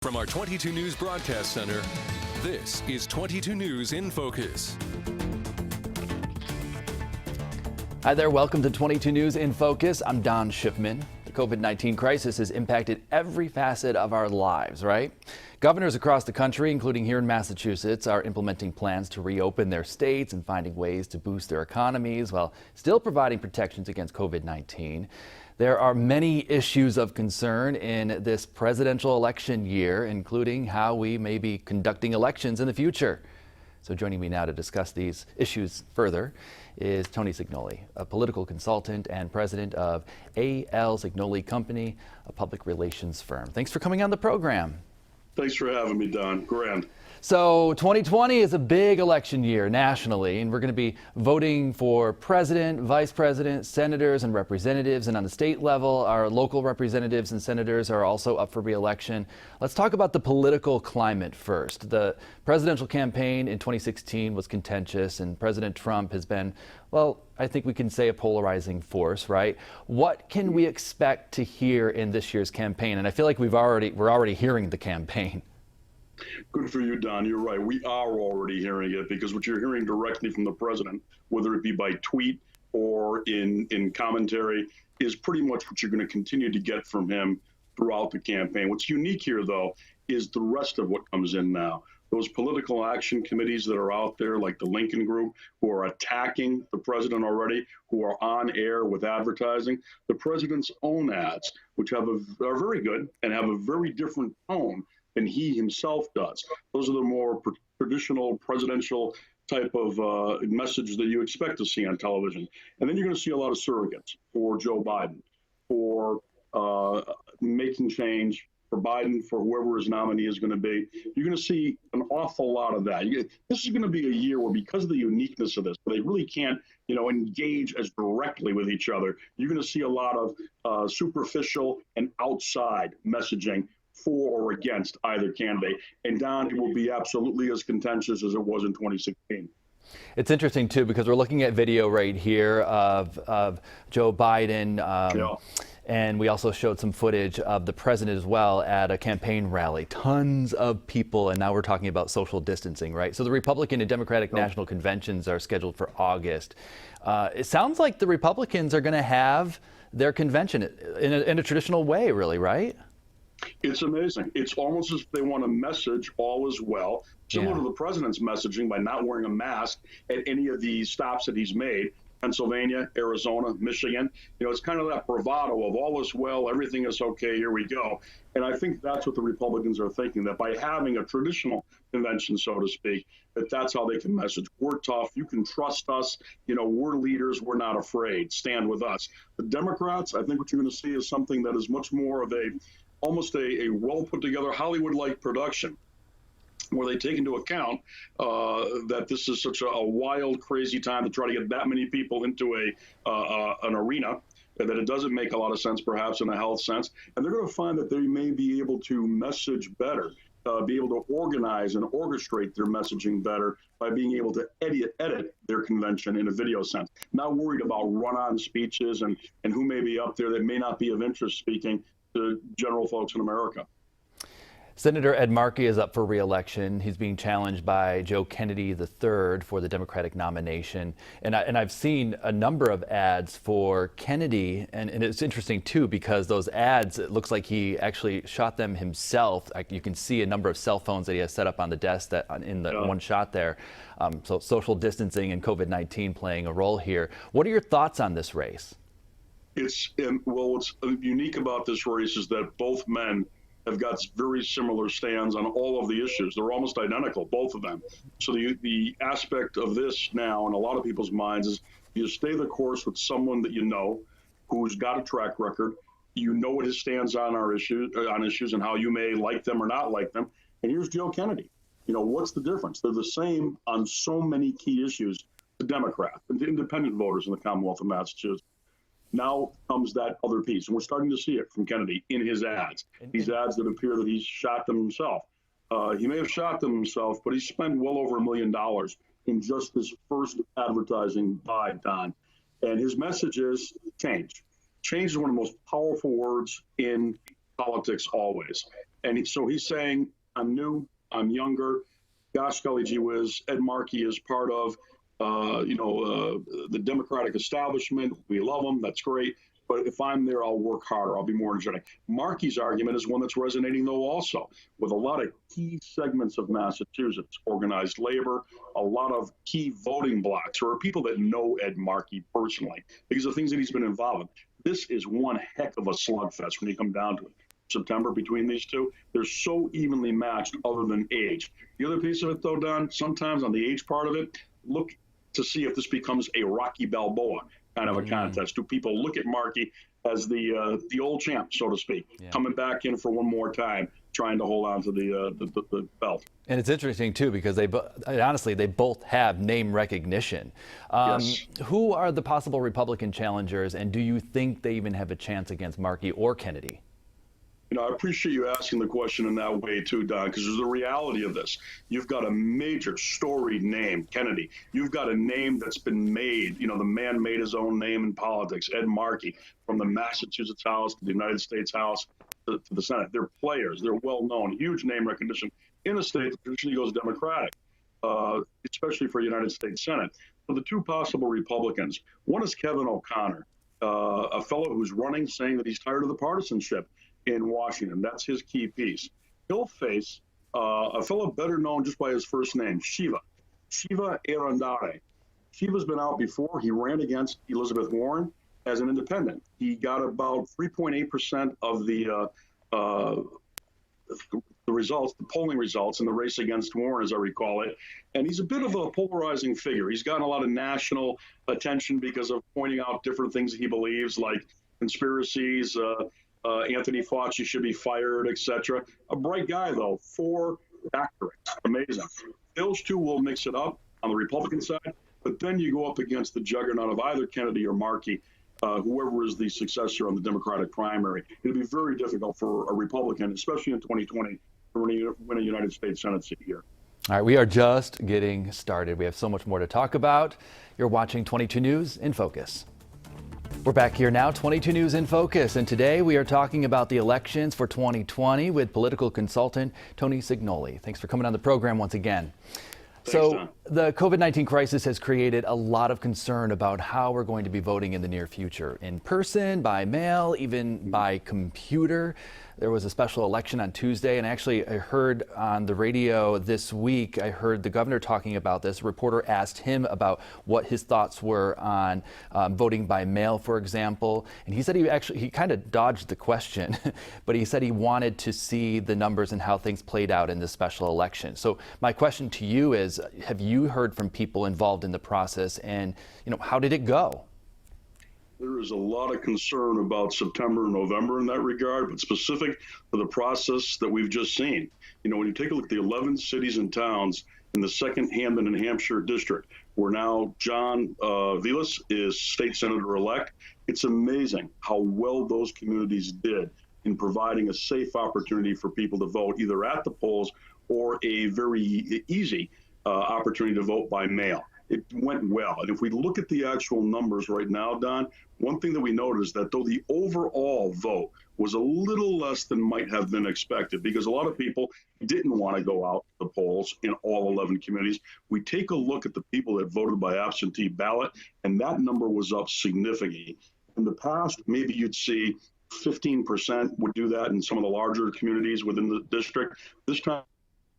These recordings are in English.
From our 22 News Broadcast Center, this is 22 News in Focus. Hi there, welcome to 22 News in Focus. I'm Don Shipman. The COVID-19 crisis has impacted every facet of our lives, right? Governors across the country, including here in Massachusetts, are implementing plans to reopen their states and finding ways to boost their economies while still providing protections against COVID-19. There are many issues of concern in this presidential election year, including how we may be conducting elections in the future. So joining me now to discuss these issues further is Tony Cignoli, a political consultant and president of Cignoli Company, a public relations firm. Thanks for coming on the program. Thanks for having me, Don. Grand. So 2020 is a big election year nationally, and we're going to be voting for president, vice president, senators, and representatives. And on the state level, our local representatives and senators are also up for re-election. Let's talk about the political climate first. The presidential campaign in 2016 was contentious, and President Trump has been, well, I think we can say a polarizing force, right? What can we expect to hear in this year's campaign? And I feel like we're already hearing the campaign. Good for you, Don. You're right. We are already hearing it because what you're hearing directly from the president, whether it be by tweet or in commentary, is pretty much what you're going to continue to get from him throughout the campaign. What's unique here, though, is the rest of what comes in now. Those political action committees that are out there, like the Lincoln Group, who are attacking the president already, who are on air with advertising, the president's own ads, which are very good and have a very different tone than he himself does. Those are the more traditional presidential type of message that you expect to see on television. And then you're going to see a lot of surrogates for Joe Biden, for making change for Biden, for whoever his nominee is going to be. You're going to see an awful lot of that. This is going to be a year where, because of the uniqueness of this, where they really can't, engage as directly with each other, you're going to see a lot of superficial and outside messaging for or against either candidate. And Don, it will be absolutely as contentious as it was in 2016. It's interesting, too, because we're looking at video right here of Joe Biden. And we also showed some footage of the president as well at a campaign rally. Tons of people. And now we're talking about social distancing, right? So the Republican and Democratic national conventions are scheduled for August. It sounds like the Republicans are going to have their convention in a traditional way, really, right? It's amazing. It's almost as if they want to message all is well, similar to the president's messaging by not wearing a mask at any of the stops that he's made. Pennsylvania, Arizona, Michigan. It's kind of that bravado of all is well, everything is okay, here we go. And I think that's what the Republicans are thinking, that by having a traditional convention, so to speak, that's how they can message. We're tough. You can trust us. We're leaders. We're not afraid. Stand with us. The Democrats, I think what you're going to see is something that is much more of almost a well put together Hollywood-like production, where they take into account that this is such a wild, crazy time to try to get that many people into an arena, and that it doesn't make a lot of sense, perhaps in a health sense. And they're going to find that they may be able to message better, be able to organize and orchestrate their messaging better by being able to edit their convention in a video sense. Not worried about run-on speeches and who may be up there that may not be of interest speaking to general folks in America. Senator Ed Markey is up for re-election. He's being challenged by Joe Kennedy III for the Democratic nomination. And I've seen a number of ads for Kennedy, and it's interesting too, because those ads, it looks like he actually shot them himself. You can see a number of cell phones that he has set up on the desk in the one shot there. So social distancing and COVID-19 playing a role here. What are your thoughts on this race? What's unique about this race is that both men have got very similar stands on all of the issues. They're almost identical, both of them. So the aspect of this now in a lot of people's minds is you stay the course with someone that who's got a track record. What his stands on issues and how you may like them or not like them. And here's Joe Kennedy. What's the difference? They're the same on so many key issues to Democrats and to independent voters in the Commonwealth of Massachusetts. Now comes that other piece, and we're starting to see it from Kennedy in his ads. These ads that appear that he's shot them himself. He may have shot them himself, but he spent well over $1 million in just this first advertising buy, Don. And his message is change. Change is one of the most powerful words in politics always. And so he's saying, I'm new, I'm younger. Gosh, golly gee whiz, Ed Markey is part of, the Democratic establishment. We love him. That's great. But if I'm there, I'll work harder. I'll be more energetic. Markey's argument is one that's resonating, though, also with a lot of key segments of Massachusetts, organized labor, a lot of key voting blocks, or people that know Ed Markey personally because of things that he's been involved in. This is one heck of a slugfest when you come down to it. September between these two, they're so evenly matched other than age. The other piece of it, though, Don, sometimes on the age part of it, look to see if this becomes a Rocky Balboa kind of a contest. Do people look at Markey as the old champ, so to speak, coming back in for one more time, trying to hold on to the belt? And it's interesting, too, because honestly, they both have name recognition. Yes. Who are the possible Republican challengers, and do you think they even have a chance against Markey or Kennedy? I appreciate you asking the question in that way too, Don, because there's the reality of this. You've got a major storied name, Kennedy. You've got a name that's been made. The man made his own name in politics, Ed Markey, from the Massachusetts House to the United States House to the Senate. They're players. They're well known, huge name recognition in a state that traditionally goes Democratic, especially for United States Senate. So the two possible Republicans, one is Kevin O'Connor, a fellow who's running, saying that he's tired of the partisanship in Washington. That's his key piece. He'll face a fellow better known just by his first name, Shiva Arandare. Shiva's been out before. He ran against Elizabeth Warren as an independent. He got about 3.8% of the results, the polling results in the race against Warren, as I recall it. And he's a bit of a polarizing figure. He's gotten a lot of national attention because of pointing out different things that he believes, like conspiracies, Anthony Fauci should be fired, etc. A bright guy, though, 4 doctorates. Amazing. Those two will mix it up on the Republican side, but then you go up against the juggernaut of either Kennedy or Markey, whoever is the successor on the Democratic primary. It'll be very difficult for a Republican, especially in 2020, to win a United States Senate seat here. All right, we are just getting started. We have so much more to talk about. You're watching 22 News in Focus. We're back here now, 22 News in Focus, and today we are talking about the elections for 2020 with political consultant Tony Cignoli. Thanks for coming on the program once again. So the COVID-19 crisis has created a lot of concern about how we're going to be voting in the near future, in person, by mail, even by computer. There was a special election on Tuesday, and actually I heard on the radio this week, I heard the governor talking about this. A reporter asked him about what his thoughts were on voting by mail, for example. And he said he kind of dodged the question, but he said he wanted to see the numbers and how things played out in this special election. So my question to you is, have you heard from people involved in the process, and how did it go? There is a lot of concern about September and November in that regard, but specific to the process that we've just seen. When you take a look at the 11 cities and towns in the 2nd Hamden and Hampshire district, where now John Vilas is state senator-elect, it's amazing how well those communities did in providing a safe opportunity for people to vote either at the polls or a very easy opportunity to vote by mail. It went well. And if we look at the actual numbers right now, Don, one thing that we noticed is that though the overall vote was a little less than might have been expected, because a lot of people didn't want to go out to the polls in all 11 communities, we take a look at the people that voted by absentee ballot, and that number was up significantly. In the past, maybe you'd see 15% would do that in some of the larger communities within the district. This time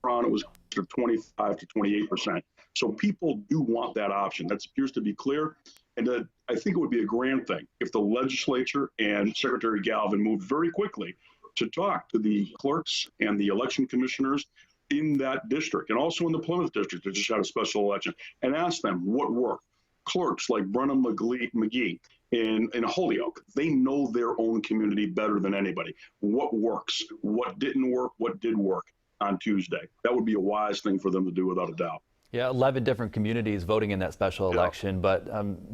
around, it was 25 to 28%. So people do want that option. That appears to be clear. And I think it would be a grand thing if the legislature and Secretary Galvin moved very quickly to talk to the clerks and the election commissioners in that district, and also in the Plymouth district that just had a special election, and ask them what worked. Clerks like Brennan McGee in Holyoke, they know their own community better than anybody. What works, what didn't work, what did work on Tuesday. That would be a wise thing for them to do, without a doubt. Yeah, 11 different communities voting in that special election, but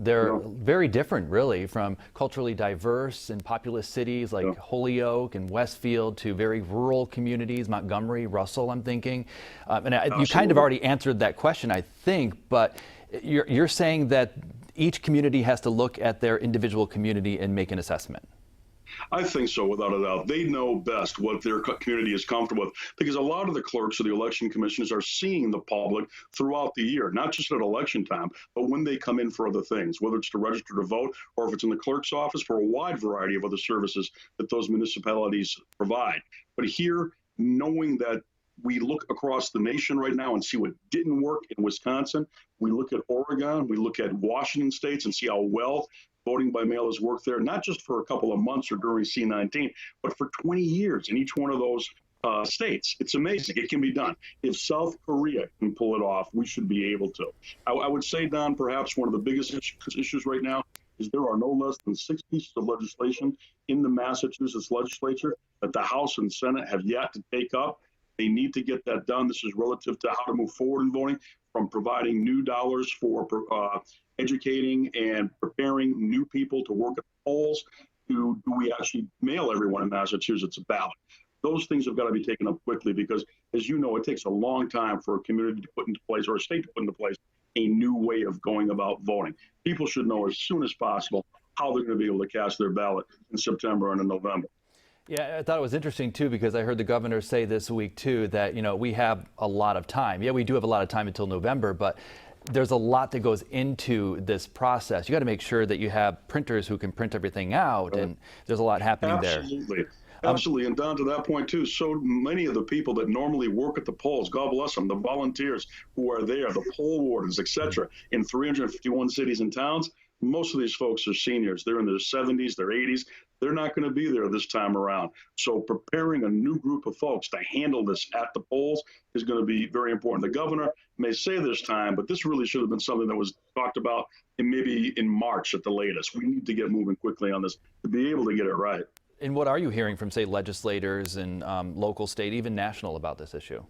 they're very different, really, from culturally diverse and populous cities like Holyoke and Westfield to very rural communities, Montgomery, Russell, I'm thinking. You kind of already answered that question, I think, but you're saying that each community has to look at their individual community and make an assessment. I think so, without a doubt. They know best what their community is comfortable with because a lot of the clerks or the election commissioners are seeing the public throughout the year, not just at election time, but when they come in for other things, whether it's to register to vote or if it's in the clerk's office for a wide variety of other services that those municipalities provide. But here, knowing that we look across the nation right now and see what didn't work in Wisconsin. We look at Oregon, we look at Washington states and see how well voting by mail has worked there, not just for a couple of months or during C-19, but for 20 years in each one of those states. It's amazing. It can be done. If South Korea can pull it off, we should be able to. I would say, Don, perhaps one of the biggest issues right now is there are no less than 6 pieces of legislation in the Massachusetts legislature that the House and Senate have yet to take up. They need to get that done. This is relative to how to move forward in voting, from providing new dollars for educating and preparing new people to work at the polls to do we actually mail everyone in Massachusetts a ballot. Those things have got to be taken up quickly because, as you know, it takes a long time for a community to put into place or a state to put into place a new way of going about voting. People should know as soon as possible how they're going to be able to cast their ballot in September and in November. Yeah, I thought it was interesting, too, because I heard the governor say this week, too, that, we have a lot of time. Yeah, we do have a lot of time until November, but there's a lot that goes into this process. You got to make sure that you have printers who can print everything out, and there's a lot happening there. Absolutely. Absolutely. And down to that point, too, so many of the people that normally work at the polls, God bless them, the volunteers who are there, the poll wardens, et cetera, in 351 cities and towns, most of these folks are seniors. They're in their 70s, their 80s. They're not going to be there this time around. So preparing a new group of folks to handle this at the polls is going to be very important. The governor may say this time, but this really should have been something that was talked about maybe in March at the latest. We need to get moving quickly on this to be able to get it right. And what are you hearing from, say, legislators and local, state, even national about this issue?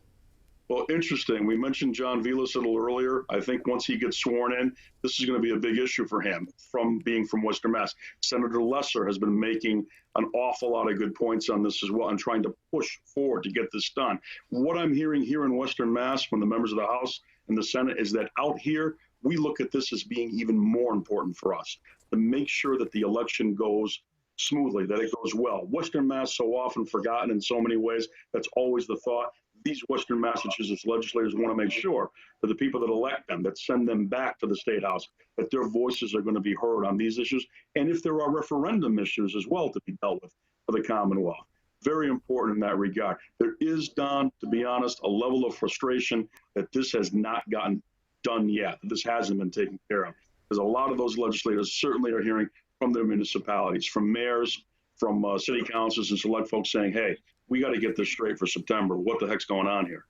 Well, interesting. We mentioned John Vilas a little earlier. I think once he gets sworn in, this is going to be a big issue for him from being from Western Mass. Senator Lesser has been making an awful lot of good points on this as well and trying to push forward to get this done. What I'm hearing here in Western Mass from the members of the House and the Senate is that out here, we look at this as being even more important for us to make sure that the election goes smoothly, that it goes well. Western Mass, so often forgotten in so many ways, that's always the thought. These Western Massachusetts legislators want to make sure that the people that elect them, that send them back to the State House, that their voices are going to be heard on these issues. And if there are referendum issues as well to be dealt with for the Commonwealth. Very important in that regard. There is, Don, to be honest, a level of frustration that this has not gotten done yet, that this hasn't been taken care of. Because a lot of those legislators certainly are hearing from their municipalities, from mayors, from city councils and select folks saying, hey, we got to get this straight for September. What the heck's going on here?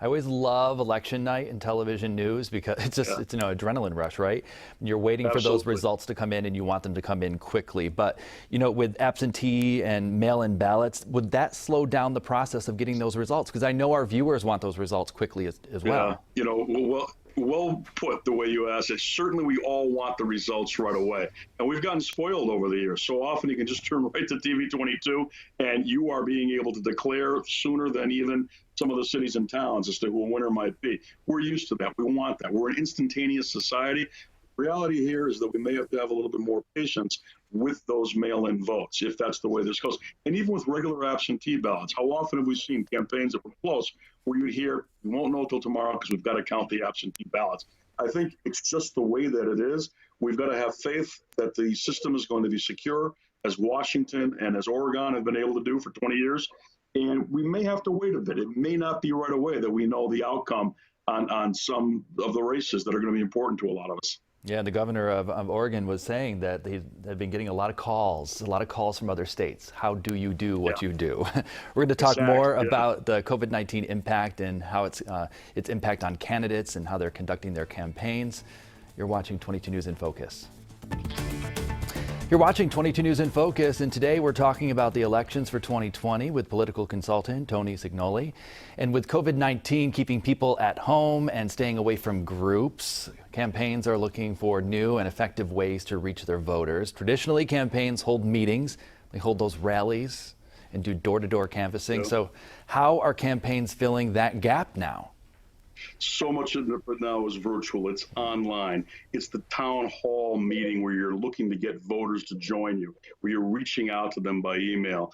I always love election night and television news because it's just, it's an adrenaline rush, right? You're waiting for those results to come in and you want them to come in quickly. But, with absentee and mail-in ballots, would that slow down the process of getting those results? Because I know our viewers want those results quickly as well. Well put the way you asked it. Certainly we all want the results right away. And we've gotten spoiled over the years. So often you can just turn right to TV 22 and you are being able to declare sooner than even some of the cities and towns as to who a winner might be. We're used to that. We want that. We're an instantaneous society. Reality here is that we may have to have a little bit more patience with those mail-in votes, if that's the way this goes. And even with regular absentee ballots, how often have we seen campaigns that were close where you hear, we won't know till tomorrow because we've got to count the absentee ballots. I think it's just the way that it is. We've got to have faith that the system is going to be secure, as Washington and as Oregon have been able to do for 20 years. And we may have to wait a bit. It may not be right away that we know the outcome on some of the races that are going to be important to a lot of us. Yeah, the governor of Oregon was saying that they have been getting a lot of calls from other states. How do you do what you do? We're going to talk more about the COVID-19 impact and how its impact on candidates and how they're conducting their campaigns. You're watching 22 News in Focus. You're watching 22 News in Focus, and today we're talking about the elections for 2020 with political consultant Anthony Cignoli. And with COVID-19 keeping people at home and staying away from groups, campaigns are looking for new and effective ways to reach their voters. Traditionally, campaigns hold meetings, they hold those rallies and do door-to-door canvassing. So how are campaigns filling that gap now? So much of it now is virtual. It's online. It's the town hall meeting where you're looking to get voters to join you, where you're reaching out to them by email.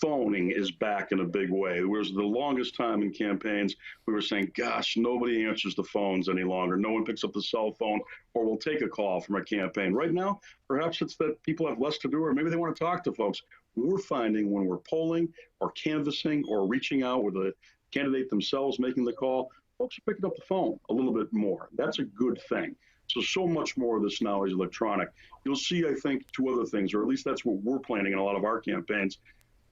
Phoning is back in a big way. Whereas the longest time in campaigns, we were saying, gosh, nobody answers the phones any longer. No one picks up the cell phone or will take a call from a campaign. Right now, perhaps it's that people have less to do, or maybe they want to talk to folks. We're finding when we're polling or canvassing or reaching out with the candidate themselves making the call, folks are picking up the phone a little bit more. That's a good thing. So much more of this now is electronic. You'll see, I think, two other things, or at least that's what we're planning in a lot of our campaigns.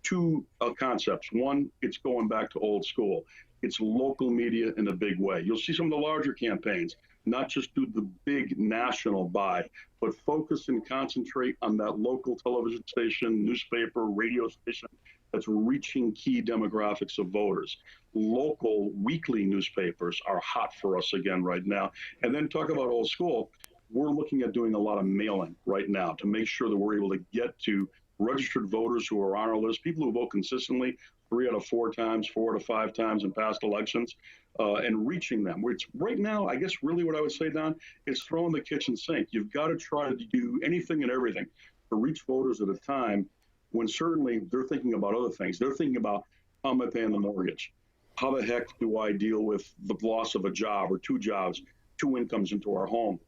Two concepts. One, it's going back to old school. It's local media in a big way. You'll see some of the larger campaigns not just do the big national buy, but focus and concentrate on that local television station, newspaper, radio station that's reaching key demographics of voters. Local weekly newspapers are hot for us again right now. And then talk about old school. We're looking at doing a lot of mailing right now to make sure that we're able to get to registered voters who are on our list, people who vote consistently 3 out of 4 times, 4 to 5 times in past elections, and reaching them. Which right now, I guess really what I would say, Don, is throwing the kitchen sink. You've got to try to do anything and everything to reach voters at a time when certainly they're thinking about other things. They're thinking about, how am I paying the mortgage? How the heck do I deal with the loss of a job or 2 jobs, 2 incomes into our home?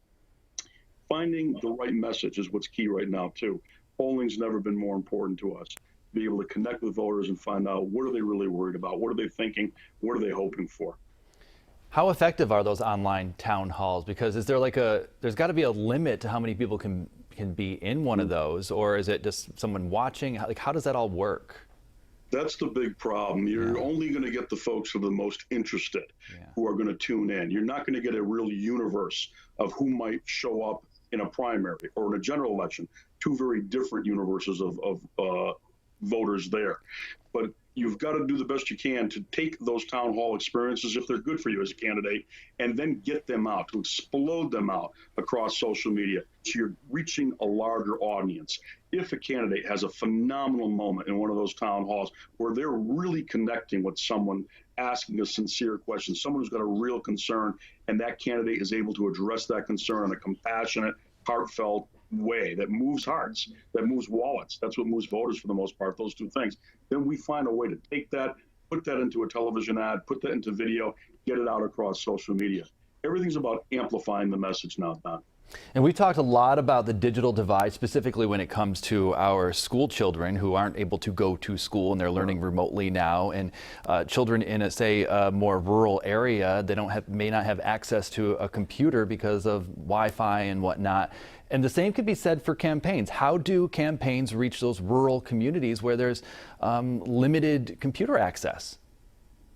Finding the right message is what's key right now, too. Polling's never been more important to us. Be able to connect with voters and find out, what are they really worried about? What are they thinking? What are they hoping for? How effective are those online town halls? Because is there there's got to be a limit to how many people can be in one of those, or is it just someone watching? How does that all work? That's the big problem. You're only going to get the folks who are the most interested, who are going to tune in. You're not going to get a real universe of who might show up in a primary or in a general election. 2 very different universes of voters there. But you've got to do the best you can to take those town hall experiences, if they're good for you as a candidate, and then get them out, to explode them out across social media, so you're reaching a larger audience. If a candidate has a phenomenal moment in one of those town halls where they're really connecting with someone, asking a sincere question, someone who's got a real concern, and that candidate is able to address that concern in a compassionate, heartfelt way that moves hearts, that moves wallets, that's what moves voters for the most part, those 2 things, then we find a way to take that, put that into a television ad, put that into video, get it out across social media. Everything's about amplifying the message now, Don. And we've talked a lot about the digital divide, specifically when it comes to our school children who aren't able to go to school and they're learning remotely now. And children in a more rural area, they may not have access to a computer because of Wi-Fi and whatnot. And the same could be said for campaigns. How do campaigns reach those rural communities where there's limited computer access?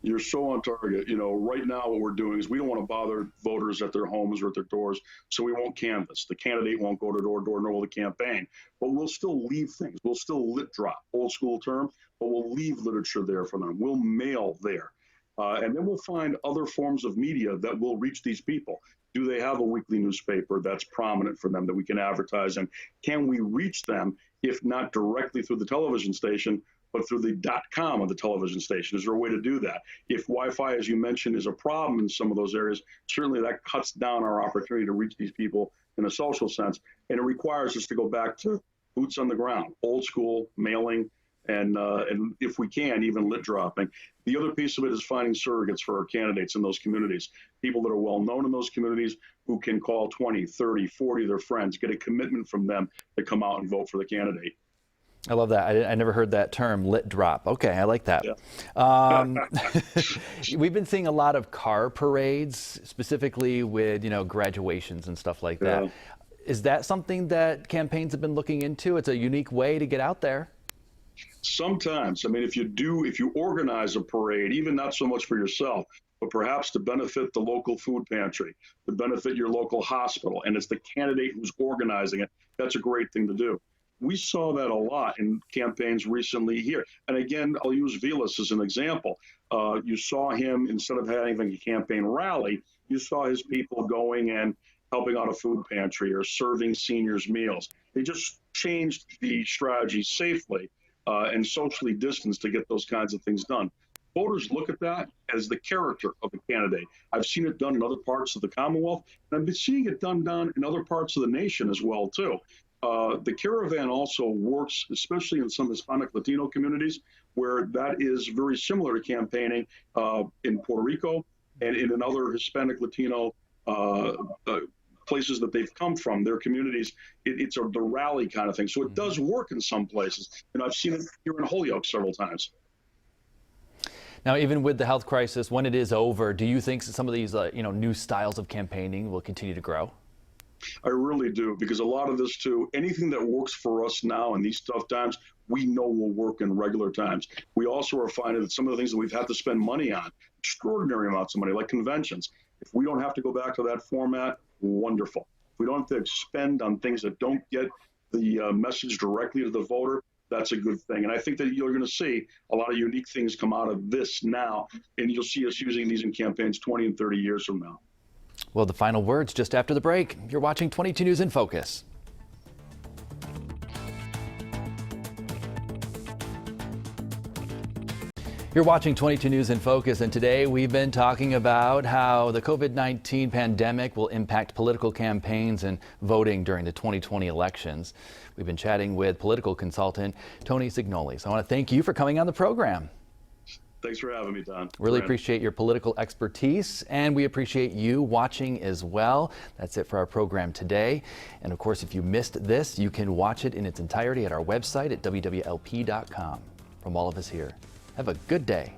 You're so on target. Right now what we're doing is we don't want to bother voters at their homes or at their doors, so we won't canvass. The candidate won't go to door, nor will the campaign. But we'll still leave things. We'll still lit drop, old school term, but we'll leave literature there for them. We'll mail there. And then we'll find other forms of media that will reach these people. Do they have a weekly newspaper that's prominent for them that we can advertise in? Can we reach them, if not directly through the television station, but through the .com of the television station? Is there a way to do that? If Wi-Fi, as you mentioned, is a problem in some of those areas, certainly that cuts down our opportunity to reach these people in a social sense. And it requires us to go back to boots on the ground, old school mailing, and if we can, even lit dropping. The other piece of it is finding surrogates for our candidates in those communities, people that are well known in those communities who can call 20, 30, 40 of their friends, get a commitment from them to come out and vote for the candidate. I love that. I never heard that term, lit drop. Okay, I like that. Yeah. We've been seeing a lot of car parades, specifically with, graduations and stuff like that. Is that something that campaigns have been looking into? It's a unique way to get out there. Sometimes. I mean, if you organize a parade, even not so much for yourself, but perhaps to benefit the local food pantry, to benefit your local hospital, and it's the candidate who's organizing it, that's a great thing to do. We saw that a lot in campaigns recently here. And again, I'll use Vilas as an example. You saw him, instead of having a campaign rally, you saw his people going and helping out a food pantry or serving seniors meals. They just changed the strategy safely and socially distanced to get those kinds of things done. voters look at that as the character of the candidate. I've seen it done in other parts of the Commonwealth, and I've been seeing it done in other parts of the nation as well, too. The caravan also works, especially in some Hispanic Latino communities, where that is very similar to campaigning in Puerto Rico and in other Hispanic Latino places that they've come from, their communities. It's the rally kind of thing. So it does work in some places. And I've seen it here in Holyoke several times. Now, even with the health crisis, when it is over, do you think some of these new styles of campaigning will continue to grow? I really do, because a lot of this too, anything that works for us now in these tough times, we know will work in regular times. We also are finding that some of the things that we've had to spend money on, extraordinary amounts of money, like conventions, if we don't have to go back to that format, wonderful. If we don't have to expend on things that don't get the message directly to the voter, that's a good thing. And I think that you're going to see a lot of unique things come out of this now, and you'll see us using these in campaigns 20 and 30 years from now. Well, the final words just after the break. You're watching 22 News in Focus. You're watching 22 News in Focus, and today we've been talking about how the COVID-19 pandemic will impact political campaigns and voting during the 2020 elections. We've been chatting with political consultant Tony Cignoli. So I want to thank you for coming on the program. Thanks for having me, Don. Really appreciate your political expertise, and we appreciate you watching as well. That's it for our program today. And of course, if you missed this, you can watch it in its entirety at our website at wwlp.com. From all of us here, have a good day.